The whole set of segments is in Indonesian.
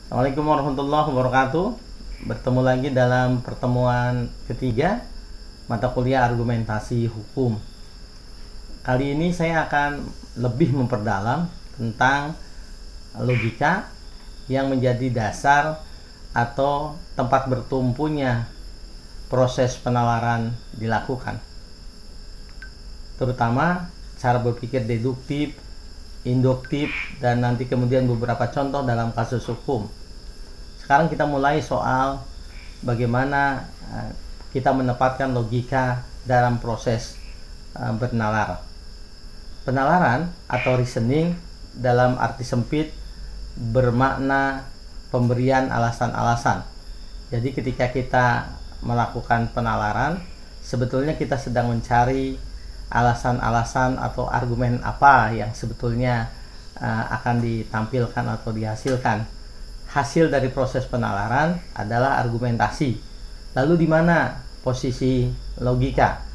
Assalamualaikum warahmatullahi wabarakatuh. Bertemu lagi dalam pertemuan ketiga mata kuliah argumentasi hukum. Kali ini saya akan lebih memperdalam tentang logika yang menjadi dasar atau tempat bertumpunya proses penalaran dilakukan, terutama cara berpikir deduktif, induktif, dan nanti kemudian beberapa contoh dalam kasus hukum. Sekarang kita mulai soal bagaimana kita menempatkan logika dalam proses bernalar. Penalaran atau reasoning dalam arti sempit bermakna pemberian alasan-alasan. Jadi ketika kita melakukan penalaran, sebetulnya kita sedang mencari alasan-alasan atau argumen apa yang sebetulnya akan ditampilkan atau dihasilkan. Hasil dari proses penalaran adalah argumentasi. Lalu di mana posisi logika?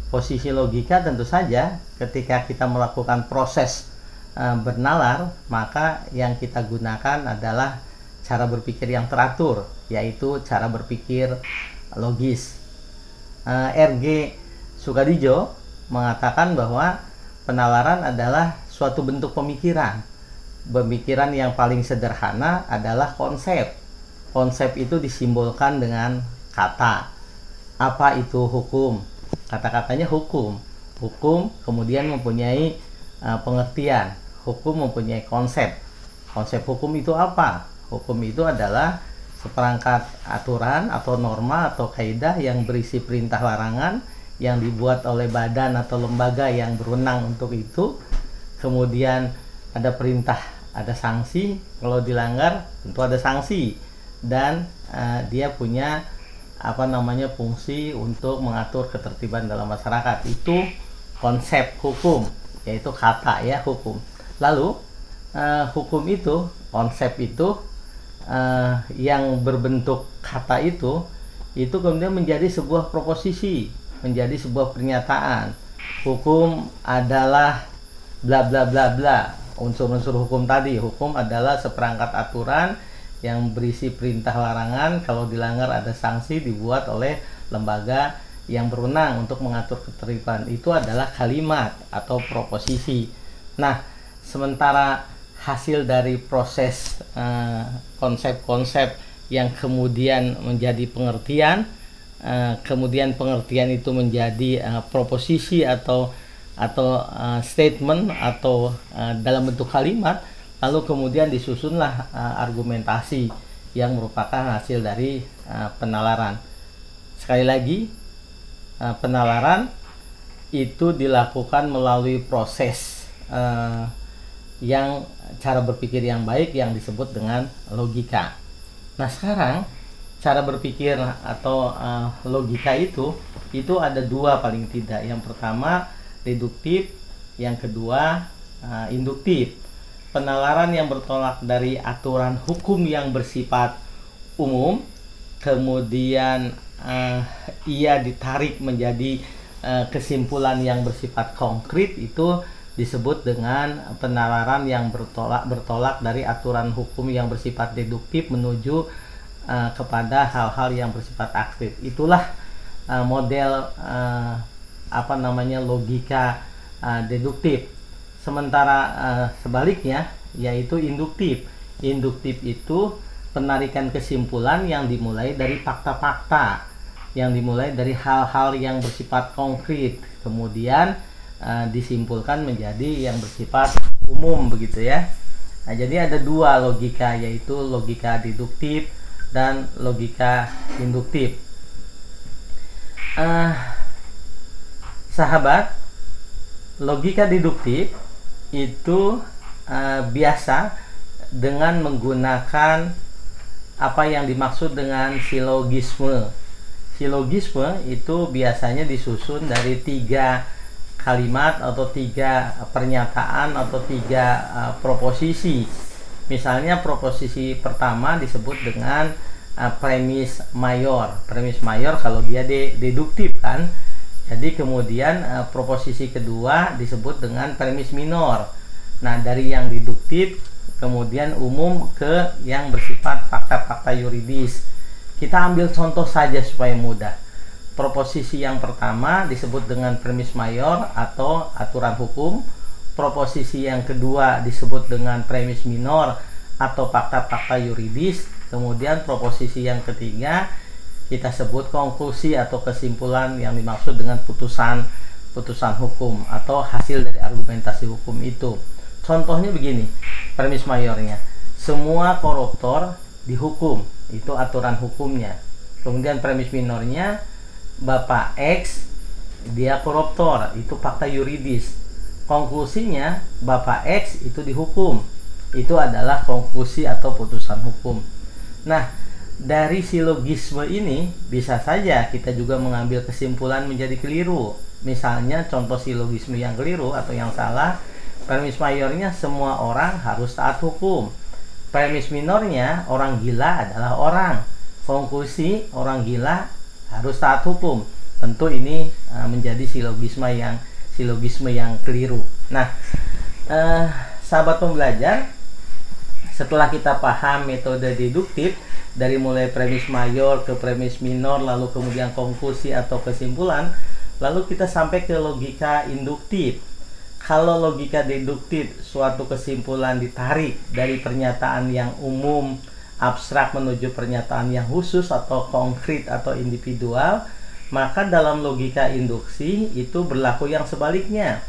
Posisi logika tentu saja ketika kita melakukan proses bernalar, maka yang kita gunakan adalah cara berpikir yang teratur, yaitu cara berpikir logis. R.G. Sukadijo mengatakan bahwa penalaran adalah suatu bentuk pemikiran. Pemikiran yang paling sederhana adalah konsep. Konsep itu disimbolkan dengan kata. Apa itu hukum? Kata-katanya hukum. Hukum kemudian mempunyai pengertian. Hukum mempunyai konsep. Konsep hukum itu apa? Hukum itu adalah seperangkat aturan atau norma atau kaidah yang berisi perintah larangan yang dibuat oleh badan atau lembaga yang berwenang untuk itu. Kemudian ada perintah, ada sanksi. Kalau dilanggar tentu ada sanksi, dan dia punya fungsi untuk mengatur ketertiban dalam masyarakat. Itu konsep hukum, yaitu kata ya, hukum. Lalu hukum itu, konsep itu yang berbentuk kata itu kemudian menjadi sebuah proposisi, menjadi sebuah pernyataan. Hukum adalah bla bla bla bla. Unsur-unsur hukum tadi, hukum adalah seperangkat aturan yang berisi perintah larangan, kalau dilanggar ada sanksi, dibuat oleh lembaga yang berwenang untuk mengatur ketertiban. Itu adalah kalimat atau proposisi. Nah, sementara hasil dari proses konsep-konsep yang kemudian menjadi pengertian, kemudian pengertian itu menjadi proposisi atau statement atau dalam bentuk kalimat, lalu kemudian disusunlah argumentasi yang merupakan hasil dari penalaran. Sekali lagi, penalaran itu dilakukan melalui proses yang cara berpikir yang baik yang disebut dengan logika. Nah, sekarang cara berpikir atau logika itu ada dua paling tidak. Yang pertama deduktif, yang kedua induktif. Penalaran yang bertolak dari aturan hukum yang bersifat umum, kemudian ia ditarik menjadi kesimpulan yang bersifat konkret, itu disebut dengan penalaran yang bertolak dari aturan hukum yang bersifat deduktif menuju kepada hal-hal yang bersifat aktif. Itulah model logika deduktif. Sementara sebaliknya yaitu induktif. Induktif itu penarikan kesimpulan yang dimulai dari fakta-fakta, yang dimulai dari hal-hal yang bersifat konkret, kemudian disimpulkan menjadi yang bersifat umum, begitu ya. Nah, jadi ada dua logika, yaitu logika deduktif dan logika induktif. Sahabat, logika deduktif itu biasa dengan menggunakan apa yang dimaksud dengan silogisme. Silogisme itu biasanya disusun dari 3 kalimat atau 3 pernyataan atau 3 proposisi. Misalnya proposisi pertama disebut dengan premis mayor. Premis mayor kalau dia deduktif kan. Jadi kemudian proposisi kedua disebut dengan premis minor. Nah, dari yang deduktif kemudian umum ke yang bersifat fakta-fakta yuridis. Kita ambil contoh saja supaya mudah. Proposisi yang pertama disebut dengan premis mayor atau aturan hukum. Proposisi yang kedua disebut dengan premis minor atau fakta-fakta yuridis. Kemudian proposisi yang ketiga kita sebut konklusi atau kesimpulan yang dimaksud dengan putusan hukum atau hasil dari argumentasi hukum itu. Contohnya begini, premis mayornya, semua koruptor dihukum, itu aturan hukumnya. Kemudian premis minornya, Bapak X dia koruptor, itu fakta yuridis. Konklusinya, Bapak X itu dihukum, itu adalah konklusi atau putusan hukum. Nah, dari silogisme ini bisa saja kita juga mengambil kesimpulan menjadi keliru. Misalnya contoh silogisme yang keliru atau yang salah, premis mayornya semua orang harus taat hukum. Premis minornya orang gila adalah orang. Konklusi orang gila harus taat hukum. Tentu ini menjadi silogisme yang keliru. Nah, sahabat pembelajar, setelah kita paham metode deduktif dari mulai premis mayor ke premis minor, lalu kemudian konklusi atau kesimpulan, lalu kita sampai ke logika induktif. Kalau logika deduktif, suatu kesimpulan ditarik dari pernyataan yang umum, abstrak menuju pernyataan yang khusus atau konkret atau individual, maka dalam logika induksi itu berlaku yang sebaliknya.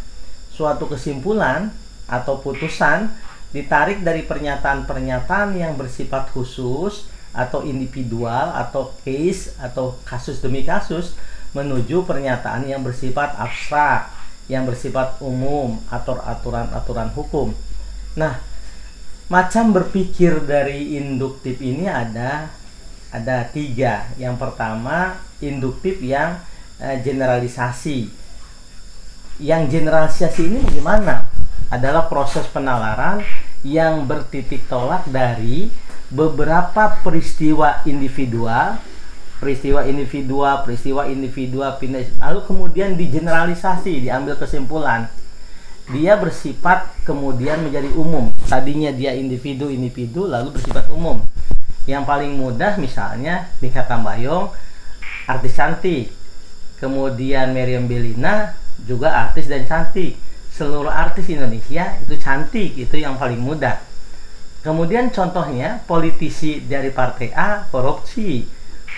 Suatu kesimpulan atau putusan ditarik dari pernyataan-pernyataan yang bersifat khusus atau individual atau case atau kasus demi kasus menuju pernyataan yang bersifat abstrak, yang bersifat umum atau aturan-aturan hukum. Nah, macam berpikir dari induktif ini ada tiga. Yang pertama, induktif yang generalisasi. Yang generalisasi ini bagaimana? Adalah proses penalaran yang bertitik tolak dari beberapa peristiwa individual, lalu kemudian digeneralisasi, diambil kesimpulan. Dia bersifat kemudian menjadi umum. Tadinya dia individu lalu bersifat umum. Yang paling mudah misalnya Mikha Tambayong, artis cantik. Kemudian Meriam Bellina juga artis dan cantik. Seluruh artis Indonesia itu cantik, itu yang paling mudah. Kemudian contohnya politisi dari partai A korupsi,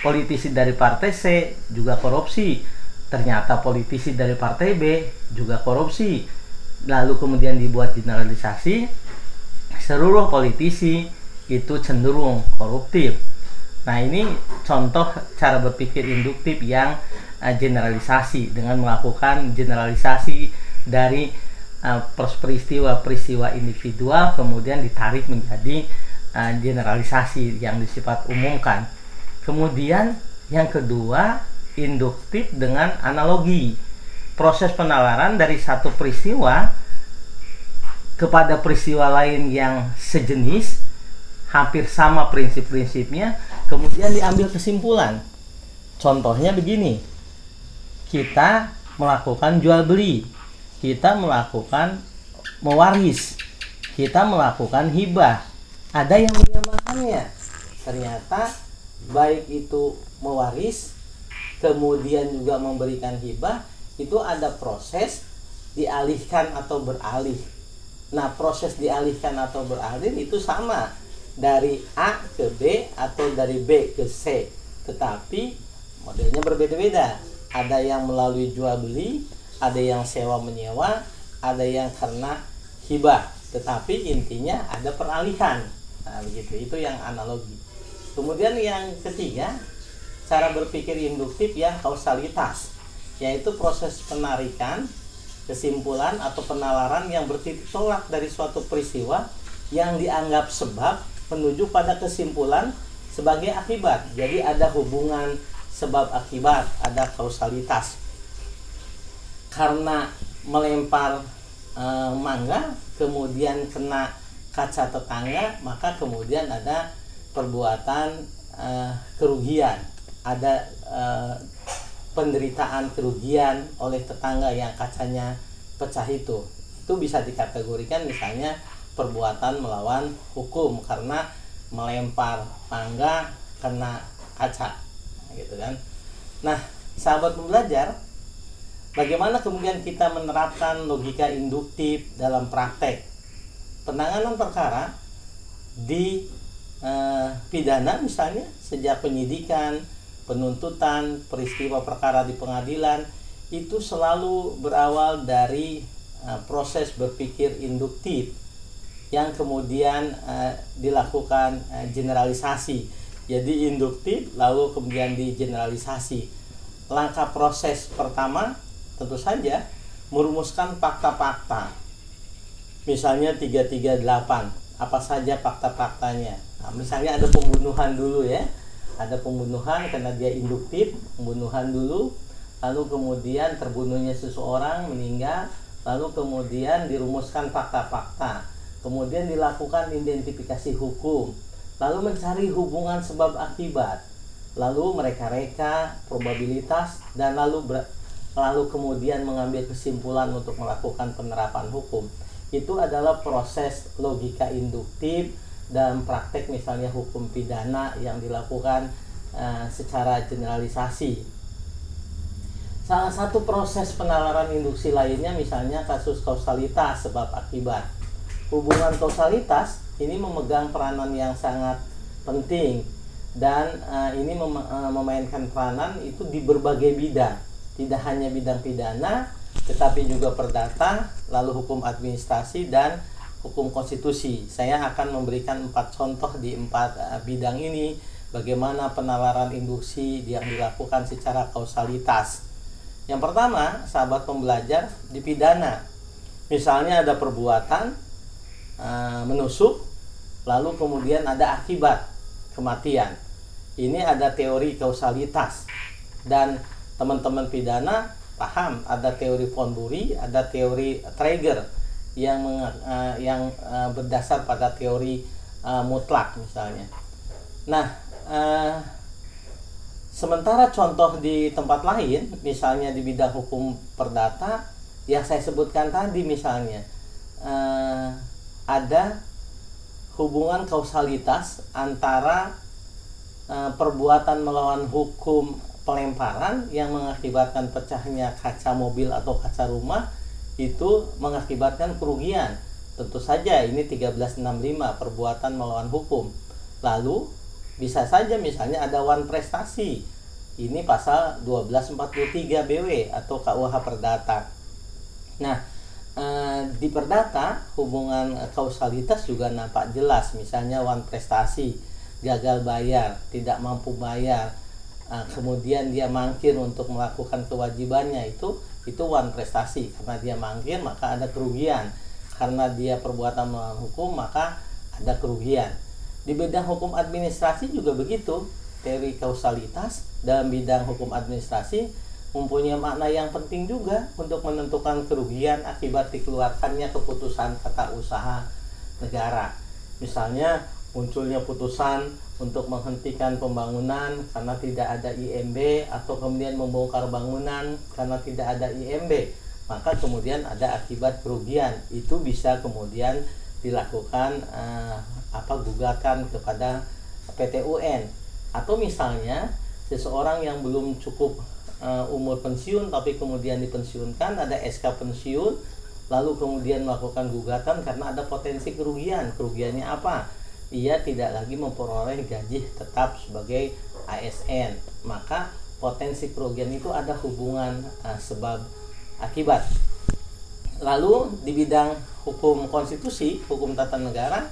politisi dari partai C juga korupsi, ternyata politisi dari partai B juga korupsi. Lalu kemudian dibuat generalisasi, seluruh politisi itu cenderung koruptif. Nah, ini contoh cara berpikir induktif yang generalisasi dengan melakukan generalisasi dari peristiwa individual kemudian ditarik menjadi generalisasi yang disifat umumkan. Kemudian yang kedua, induktif dengan analogi. Proses penalaran dari satu peristiwa kepada peristiwa lain yang sejenis, hampir sama prinsip-prinsipnya, kemudian diambil kesimpulan. Contohnya begini, kita melakukan jual beli, kita melakukan mewaris, kita melakukan hibah. Ada yang menyamakannya. Ternyata baik itu mewaris, kemudian juga memberikan hibah, itu ada proses dialihkan atau beralih. Nah, proses dialihkan atau beralih itu sama dari A ke B atau dari B ke C, tetapi modelnya berbeda-beda. Ada yang melalui jual beli, ada yang sewa menyewa, ada yang karena hibah, tetapi intinya ada peralihan. Nah, begitu, itu yang analogi. Kemudian yang ketiga, cara berpikir induktif yang kausalitas, yaitu proses penarikan kesimpulan atau penalaran yang bertitik tolak dari suatu peristiwa yang dianggap sebab menuju pada kesimpulan sebagai akibat. Jadi ada hubungan sebab akibat, ada kausalitas. Karena melempar mangga kemudian kena kaca tetangga, maka kemudian ada perbuatan kerugian, ada penderitaan kerugian oleh tetangga yang kacanya pecah. Itu bisa dikategorikan misalnya perbuatan melawan hukum karena melempar mangga kena kaca, gitu kan. Nah, sahabat pembelajar, bagaimana kemudian kita menerapkan logika induktif dalam praktek penanganan perkara di pidana, misalnya sejak penyidikan, penuntutan, peristiwa perkara di pengadilan itu selalu berawal dari proses berpikir induktif yang kemudian dilakukan generalisasi. Jadi induktif lalu kemudian digeneralisasi. Langkah proses pertama tentu saja merumuskan fakta-fakta. Misalnya 338, apa saja fakta-faktanya. Nah, misalnya ada pembunuhan dulu ya. Ada pembunuhan karena dia induktif, pembunuhan dulu, lalu kemudian terbunuhnya seseorang meninggal, lalu kemudian dirumuskan fakta-fakta, kemudian dilakukan identifikasi hukum, lalu mencari hubungan sebab akibat, lalu mereka-reka probabilitas, dan lalu kemudian mengambil kesimpulan untuk melakukan penerapan hukum. Itu adalah proses logika induktif dalam praktek misalnya hukum pidana yang dilakukan secara generalisasi. Salah satu proses penalaran induksi lainnya misalnya kasus kausalitas sebab akibat. Hubungan kausalitas ini memegang peranan yang sangat penting dan ini memainkan peranan itu di berbagai bidang, tidak hanya bidang pidana tetapi juga perdata, lalu hukum administrasi dan hukum konstitusi. Saya akan memberikan 4 contoh di 4 bidang ini, bagaimana penalaran induksi yang dilakukan secara kausalitas. Yang pertama, sahabat pembelajar, di pidana. Misalnya ada perbuatan menusuk, lalu kemudian ada akibat kematian. Ini ada teori kausalitas. Dan teman-teman pidana paham, ada teori von Bury, ada teori Traeger yang berdasar pada teori mutlak misalnya. Nah, sementara contoh di tempat lain, misalnya di bidang hukum perdata yang saya sebutkan tadi, misalnya ada hubungan kausalitas antara perbuatan melawan hukum pelemparan yang mengakibatkan pecahnya kaca mobil atau kaca rumah itu mengakibatkan kerugian. Tentu saja ini 1365 perbuatan melawan hukum. Lalu bisa saja misalnya ada wan prestasi. Ini pasal 1243 BW atau KUH Perdata. Nah, di perdata hubungan kausalitas juga nampak jelas, misalnya wan prestasi, gagal bayar, tidak mampu bayar, kemudian dia mangkir untuk melakukan kewajibannya, itu wan prestasi. Karena dia mangkir maka ada kerugian, karena dia perbuatan melawan hukum maka ada kerugian. Di bidang hukum administrasi juga begitu. Teori kausalitas dalam bidang hukum administrasi mempunyai makna yang penting juga untuk menentukan kerugian akibat dikeluarkannya keputusan tata usaha negara. Misalnya munculnya putusan untuk menghentikan pembangunan karena tidak ada IMB, atau kemudian membongkar bangunan karena tidak ada IMB, maka kemudian ada akibat kerugian. Itu bisa kemudian dilakukan gugatan kepada PT UN. Atau misalnya seseorang yang belum cukup umur pensiun tapi kemudian dipensiunkan, ada SK pensiun, lalu kemudian melakukan gugatan karena ada potensi kerugian. Kerugiannya apa? Ia tidak lagi memperoleh gaji tetap sebagai ASN, maka potensi kerugian itu ada hubungan sebab akibat. Lalu di bidang hukum konstitusi, hukum tata negara,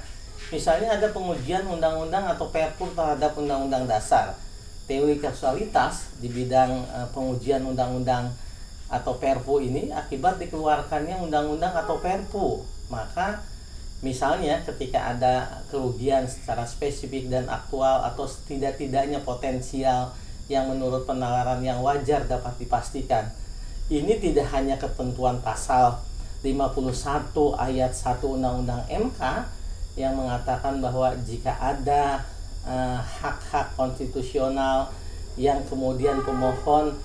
misalnya ada pengujian undang-undang atau perpu terhadap undang-undang dasar. Teori kausalitas di bidang pengujian undang-undang atau perpu ini akibat dikeluarkannya undang-undang atau perpu. Maka misalnya ketika ada kerugian secara spesifik dan aktual atau setidak-tidaknya potensial yang menurut penalaran yang wajar dapat dipastikan. Ini tidak hanya ketentuan pasal 51 ayat 1 Undang-Undang MK yang mengatakan bahwa jika ada hak-hak konstitusional yang kemudian pemohon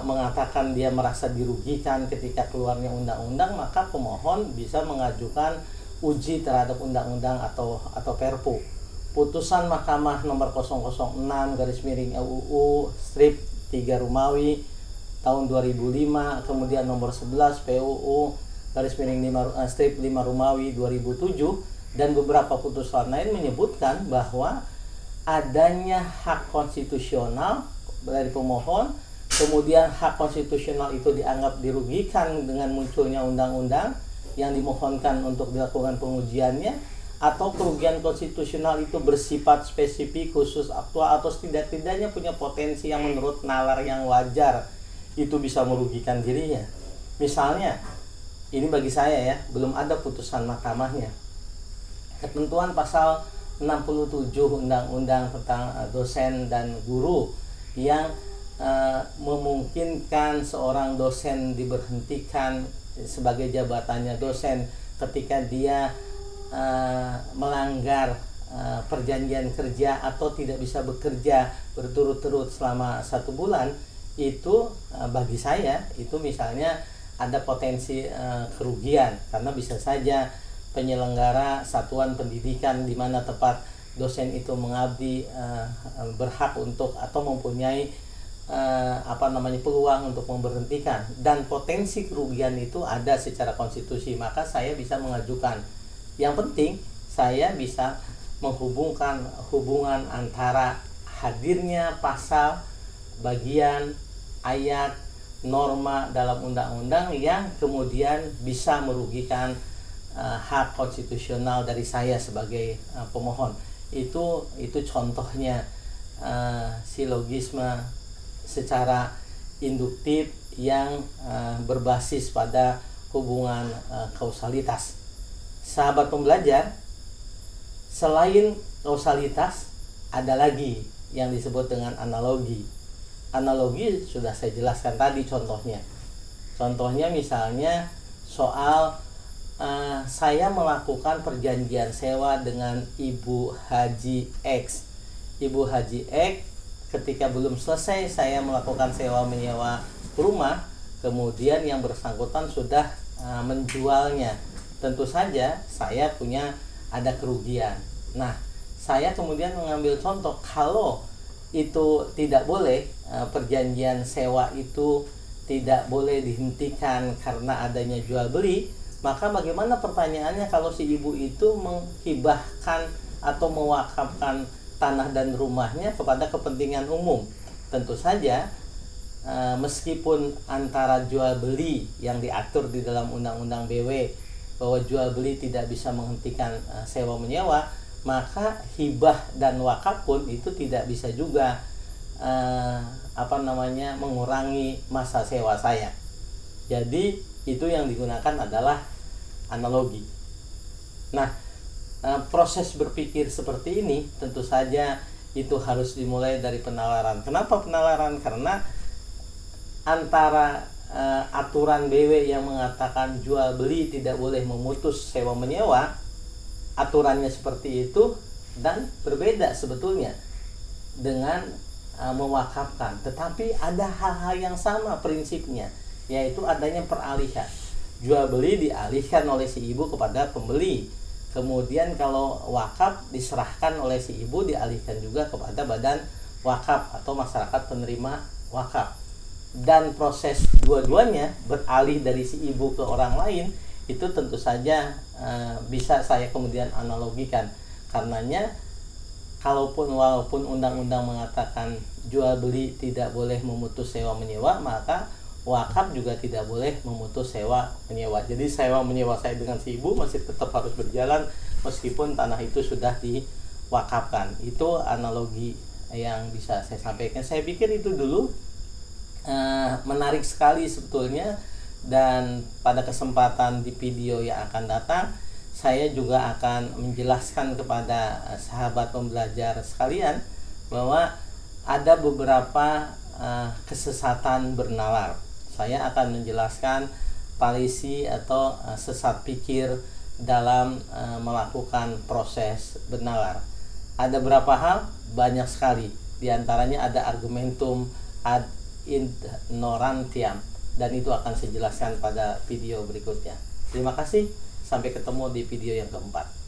mengatakan dia merasa dirugikan ketika keluarnya undang-undang, maka pemohon bisa mengajukan uji terhadap undang-undang atau Perpu. Putusan Mahkamah nomor 006/UU strip 3 Romawi tahun 2005, kemudian nomor 11 PUU strip 5 Romawi 2007, dan beberapa putusan lain menyebutkan bahwa adanya hak konstitusional dari pemohon, kemudian hak konstitusional itu dianggap dirugikan dengan munculnya undang-undang yang dimohonkan untuk dilakukan pengujiannya, atau kerugian konstitusional itu bersifat spesifik, khusus, aktual, atau setidak-tidaknya punya potensi yang menurut nalar yang wajar itu bisa merugikan dirinya. Misalnya, ini bagi saya ya, belum ada putusan mahkamahnya. Ketentuan pasal 67 Undang-Undang tentang dosen dan guru yang memungkinkan seorang dosen diberhentikan sebagai jabatannya dosen ketika dia melanggar perjanjian kerja atau tidak bisa bekerja berturut-turut selama 1 bulan, itu bagi saya itu misalnya ada potensi kerugian, karena bisa saja penyelenggara satuan pendidikan di mana tempat dosen itu mengabdi berhak untuk atau mempunyai peluang untuk memberhentikan, dan potensi kerugian itu ada secara konstitusi, maka saya bisa mengajukan. Yang penting saya bisa menghubungkan hubungan antara hadirnya pasal, bagian, ayat, norma dalam undang-undang yang kemudian bisa merugikan hak konstitusional dari saya sebagai pemohon. Itu contohnya silogisme secara induktif yang berbasis pada hubungan kausalitas. Sahabat pembelajar, selain kausalitas ada lagi yang disebut dengan analogi. Analogi sudah saya jelaskan tadi contohnya. Contohnya misalnya soal saya melakukan perjanjian sewa dengan Ibu Haji X. Ibu Haji X ketika belum selesai saya melakukan sewa menyewa rumah, kemudian yang bersangkutan sudah menjualnya. Tentu saja saya punya ada kerugian. Nah, saya kemudian mengambil contoh kalau itu tidak boleh, perjanjian sewa itu tidak boleh dihentikan karena adanya jual beli, maka bagaimana pertanyaannya kalau si ibu itu menghibahkan atau mewakafkan tanah dan rumahnya kepada kepentingan umum? Tentu saja meskipun antara jual beli yang diatur di dalam Undang-Undang BW bahwa jual beli tidak bisa menghentikan sewa menyewa, maka hibah dan wakaf pun itu tidak bisa juga mengurangi masa sewa saya. Jadi itu yang digunakan adalah analogi. Nah, proses berpikir seperti ini tentu saja itu harus dimulai dari penalaran. Kenapa penalaran? Karena antara aturan BW yang mengatakan jual beli tidak boleh memutus sewa menyewa, aturannya seperti itu, dan berbeda sebetulnya dengan mewakafkan. Tetapi ada hal-hal yang sama prinsipnya, yaitu adanya peralihan. Jual beli dialihkan oleh si ibu kepada pembeli. Kemudian kalau wakaf diserahkan oleh si ibu, dialihkan juga kepada badan wakaf atau masyarakat penerima wakaf. Dan proses dua-duanya beralih dari si ibu ke orang lain itu tentu saja bisa saya kemudian analogikan. Karenanya walaupun undang-undang mengatakan jual beli tidak boleh memutus sewa menyewa, maka wakaf juga tidak boleh memutus sewa menyewa. Jadi sewa menyewa saya dengan si ibu masih tetap harus berjalan meskipun tanah itu sudah diwakafkan. Itu analogi yang bisa saya sampaikan. Saya pikir itu dulu menarik sekali sebetulnya, dan pada kesempatan di video yang akan datang saya juga akan menjelaskan kepada sahabat pembelajar sekalian bahwa ada beberapa kesesatan bernalar. Saya akan menjelaskan fallacy atau sesat pikir dalam melakukan proses bernalar. Ada berapa hal? Banyak sekali. Di antaranya ada argumentum ad ignorantiam, dan itu akan saya jelaskan pada video berikutnya. Terima kasih. Sampai ketemu di video yang keempat.